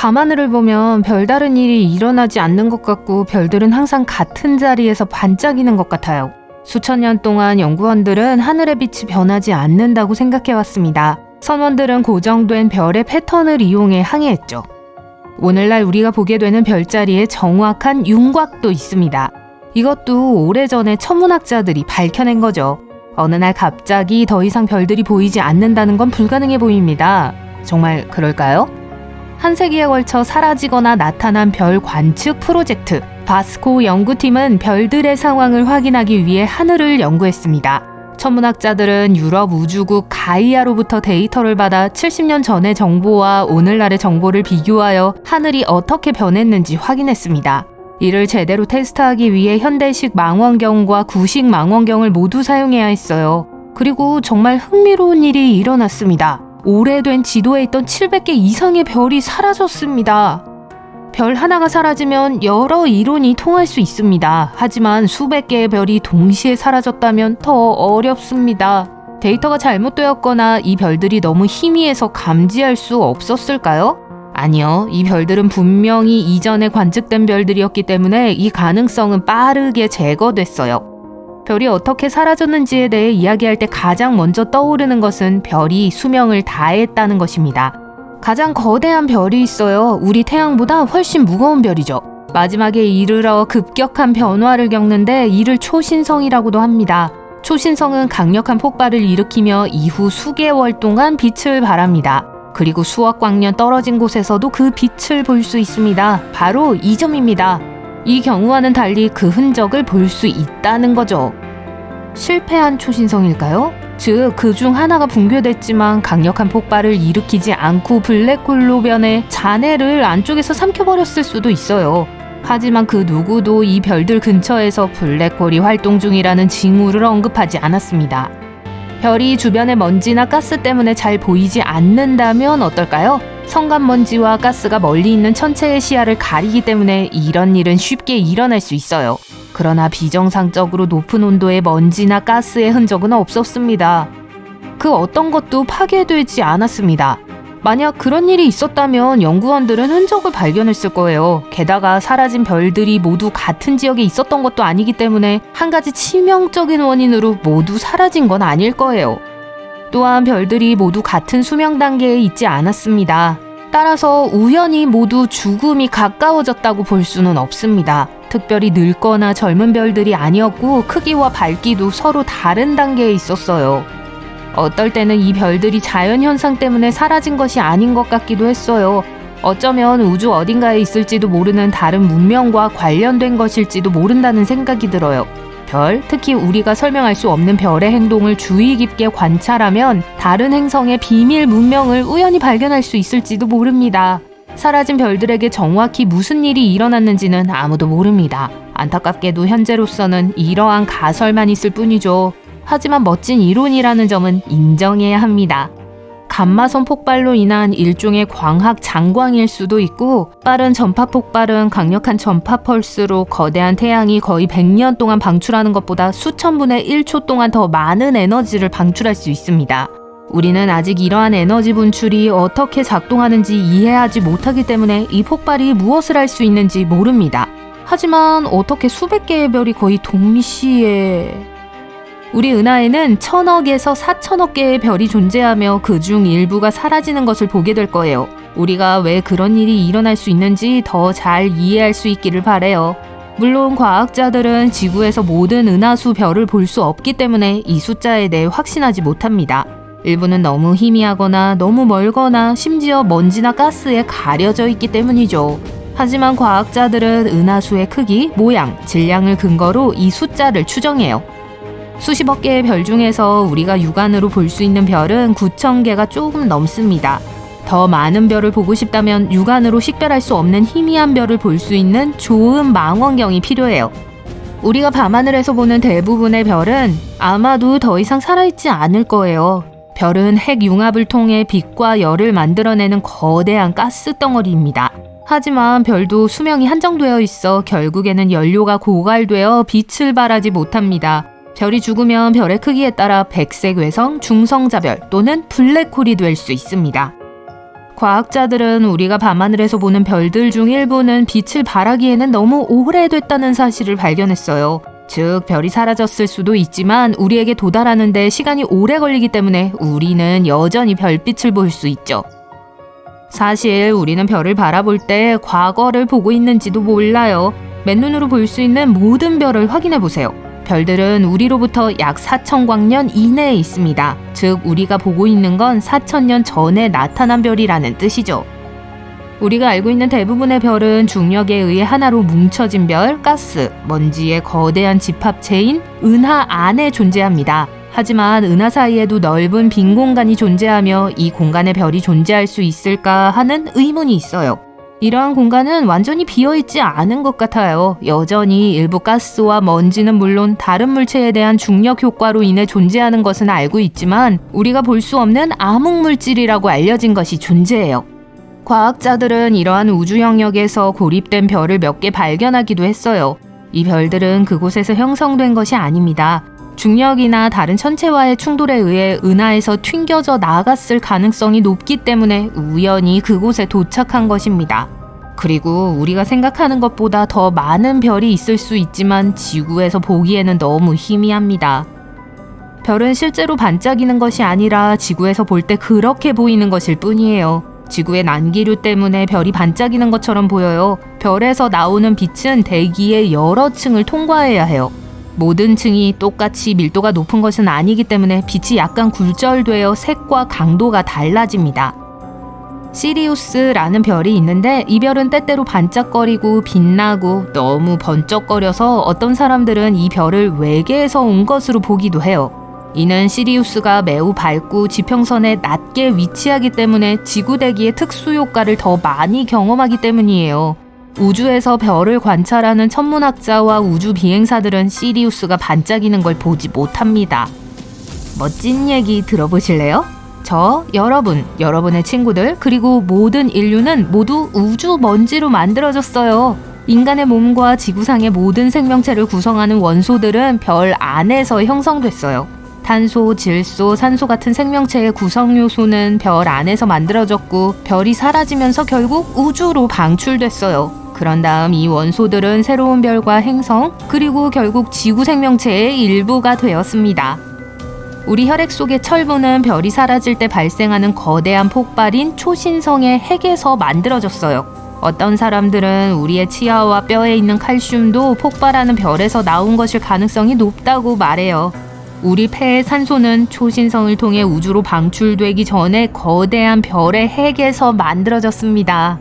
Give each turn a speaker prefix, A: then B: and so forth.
A: 밤하늘을 보면 별다른 일이 일어나지 않는 것 같고 별들은 항상 같은 자리에서 반짝이는 것 같아요. 수천 년 동안 연구원들은 하늘의 빛이 변하지 않는다고 생각해왔습니다. 선원들은 고정된 별의 패턴을 이용해 항해했죠. 오늘날 우리가 보게 되는 별자리에 정확한 윤곽도 있습니다. 이것도 오래전에 천문학자들이 밝혀낸 거죠. 어느 날 갑자기 더 이상 별들이 보이지 않는다는 건 불가능해 보입니다. 정말 그럴까요? 한 세기에 걸쳐 사라지거나 나타난 별 관측 프로젝트 바스코 연구팀은 별들의 상황을 확인하기 위해 하늘을 연구했습니다. 천문학자들은 유럽 우주국 가이아로부터 데이터를 받아 70년 전의 정보와 오늘날의 정보를 비교하여 하늘이 어떻게 변했는지 확인했습니다. 이를 제대로 테스트하기 위해 현대식 망원경과 구식 망원경을 모두 사용해야 했어요. 그리고 정말 흥미로운 일이 일어났습니다. 오래된 지도에 있던 700개 이상의 별이 사라졌습니다. 별 하나가 사라지면 여러 이론이 통할 수 있습니다. 하지만 수백 개의 별이 동시에 사라졌다면 더 어렵습니다. 데이터가 잘못되었거나 이 별들이 너무 희미해서 감지할 수 없었을까요? 아니요. 이 별들은 분명히 이전에 관측된 별들이었기 때문에 이 가능성은 빠르게 제거됐어요. 별이 어떻게 사라졌는지에 대해 이야기할 때 가장 먼저 떠오르는 것은 별이 수명을 다했다는 것입니다. 가장 거대한 별이 있어요. 우리 태양보다 훨씬 무거운 별이죠. 마지막에 이르러 급격한 변화를 겪는데 이를 초신성이라고도 합니다. 초신성은 강력한 폭발을 일으키며 이후 수개월 동안 빛을 발합니다. 그리고 수억 광년 떨어진 곳에서도 그 빛을 볼 수 있습니다. 바로 이 점입니다. 이 경우와는 달리 그 흔적을 볼 수 있다는 거죠. 실패한 초신성일까요? 즉, 그 중 하나가 붕괴됐지만 강력한 폭발을 일으키지 않고 블랙홀로 변해 잔해를 안쪽에서 삼켜버렸을 수도 있어요. 하지만 그 누구도 이 별들 근처에서 블랙홀이 활동 중이라는 징후를 언급하지 않았습니다. 별이 주변의 먼지나 가스 때문에 잘 보이지 않는다면 어떨까요? 성간먼지와 가스가 멀리 있는 천체의 시야를 가리기 때문에 이런 일은 쉽게 일어날 수 있어요. 그러나 비정상적으로 높은 온도의 먼지나 가스의 흔적은 없었습니다. 그 어떤 것도 파괴되지 않았습니다. 만약 그런 일이 있었다면 연구원들은 흔적을 발견했을 거예요. 게다가 사라진 별들이 모두 같은 지역에 있었던 것도 아니기 때문에 한 가지 치명적인 원인으로 모두 사라진 건 아닐 거예요. 또한 별들이 모두 같은 수명 단계에 있지 않았습니다. 따라서 우연히 모두 죽음이 가까워졌다고 볼 수는 없습니다. 특별히 늙거나 젊은 별들이 아니었고 크기와 밝기도 서로 다른 단계에 있었어요. 어떨 때는 이 별들이 자연현상 때문에 사라진 것이 아닌 것 같기도 했어요. 어쩌면 우주 어딘가에 있을지도 모르는 다른 문명과 관련된 것일지도 모른다는 생각이 들어요. 별, 특히 우리가 설명할 수 없는 별의 행동을 주의 깊게 관찰하면 다른 행성의 비밀 문명을 우연히 발견할 수 있을지도 모릅니다. 사라진 별들에게 정확히 무슨 일이 일어났는지는 아무도 모릅니다. 안타깝게도 현재로서는 이러한 가설만 있을 뿐이죠. 하지만 멋진 이론이라는 점은 인정해야 합니다. 감마선 폭발로 인한 일종의 광학 장광일 수도 있고, 빠른 전파 폭발은 강력한 전파 펄스로 거대한 태양이 거의 100년 동안 방출하는 것보다 수천 분의 1초 동안 더 많은 에너지를 방출할 수 있습니다. 우리는 아직 이러한 에너지 분출이 어떻게 작동하는지 이해하지 못하기 때문에 이 폭발이 무엇을 할 수 있는지 모릅니다. 하지만 어떻게 수백 개의 별이 거의 동시에... 우리 은하에는 1000억에서 4000억 개의 별이 존재하며 그중 일부가 사라지는 것을 보게 될 거예요. 우리가 왜 그런 일이 일어날 수 있는지 더 잘 이해할 수 있기를 바라요. 물론 과학자들은 지구에서 모든 은하수 별을 볼 수 없기 때문에 이 숫자에 대해 확신하지 못합니다. 일부는 너무 희미하거나 너무 멀거나 심지어 먼지나 가스에 가려져 있기 때문이죠. 하지만 과학자들은 은하수의 크기, 모양, 질량을 근거로 이 숫자를 추정해요. 수십억 개의 별 중에서 우리가 육안으로 볼 수 있는 별은 9,000개가 조금 넘습니다. 더 많은 별을 보고 싶다면 육안으로 식별할 수 없는 희미한 별을 볼 수 있는 좋은 망원경이 필요해요. 우리가 밤하늘에서 보는 대부분의 별은 아마도 더 이상 살아있지 않을 거예요. 별은 핵융합을 통해 빛과 열을 만들어내는 거대한 가스 덩어리입니다. 하지만 별도 수명이 한정되어 있어 결국에는 연료가 고갈되어 빛을 발하지 못합니다. 별이 죽으면 별의 크기에 따라 백색 외성, 중성자별 또는 블랙홀이 될 수 있습니다. 과학자들은 우리가 밤하늘에서 보는 별들 중 일부는 빛을 발하기에는 너무 오래됐다는 사실을 발견했어요. 즉, 별이 사라졌을 수도 있지만 우리에게 도달하는 데 시간이 오래 걸리기 때문에 우리는 여전히 별빛을 볼 수 있죠. 사실 우리는 별을 바라볼 때 과거를 보고 있는지도 몰라요. 맨눈으로 볼 수 있는 모든 별을 확인해 보세요. 별들은 우리로부터 약 4,000광년 이내에 있습니다. 즉, 우리가 보고 있는 건 4,000년 전에 나타난 별이라는 뜻이죠. 우리가 알고 있는 대부분의 별은 중력에 의해 하나로 뭉쳐진 별, 가스, 먼지의 거대한 집합체인 은하 안에 존재합니다. 하지만 은하 사이에도 넓은 빈 공간이 존재하며 이 공간에 별이 존재할 수 있을까 하는 의문이 있어요. 이러한 공간은 완전히 비어있지 않은 것 같아요. 여전히 일부 가스와 먼지는 물론 다른 물체에 대한 중력 효과로 인해 존재하는 것은 알고 있지만 우리가 볼 수 없는 암흑물질이라고 알려진 것이 존재해요. 과학자들은 이러한 우주 영역에서 고립된 별을 몇 개 발견하기도 했어요. 이 별들은 그곳에서 형성된 것이 아닙니다. 중력이나 다른 천체와의 충돌에 의해 은하에서 튕겨져 나갔을 가능성이 높기 때문에 우연히 그곳에 도착한 것입니다. 그리고 우리가 생각하는 것보다 더 많은 별이 있을 수 있지만 지구에서 보기에는 너무 희미합니다. 별은 실제로 반짝이는 것이 아니라 지구에서 볼 때 그렇게 보이는 것일 뿐이에요. 지구의 난기류 때문에 별이 반짝이는 것처럼 보여요. 별에서 나오는 빛은 대기의 여러 층을 통과해야 해요. 모든 층이 똑같이 밀도가 높은 것은 아니기 때문에 빛이 약간 굴절되어 색과 강도가 달라집니다. 시리우스라는 별이 있는데 이 별은 때때로 반짝거리고 빛나고 너무 번쩍거려서 어떤 사람들은 이 별을 외계에서 온 것으로 보기도 해요. 이는 시리우스가 매우 밝고 지평선에 낮게 위치하기 때문에 지구 대기의 특수 효과를 더 많이 경험하기 때문이에요. 우주에서 별을 관찰하는 천문학자와 우주 비행사들은 시리우스가 반짝이는 걸 보지 못합니다. 멋진 얘기 들어보실래요? 저, 여러분, 여러분의 친구들, 그리고 모든 인류는 모두 우주 먼지로 만들어졌어요. 인간의 몸과 지구상의 모든 생명체를 구성하는 원소들은 별 안에서 형성됐어요. 탄소, 질소, 산소 같은 생명체의 구성 요소는 별 안에서 만들어졌고 별이 사라지면서 결국 우주로 방출됐어요. 그런 다음 이 원소들은 새로운 별과 행성, 그리고 결국 지구 생명체의 일부가 되었습니다. 우리 혈액 속의 철분은 별이 사라질 때 발생하는 거대한 폭발인 초신성의 핵에서 만들어졌어요. 어떤 사람들은 우리의 치아와 뼈에 있는 칼슘도 폭발하는 별에서 나온 것일 가능성이 높다고 말해요. 우리 폐의 산소는 초신성을 통해 우주로 방출되기 전에 거대한 별의 핵에서 만들어졌습니다.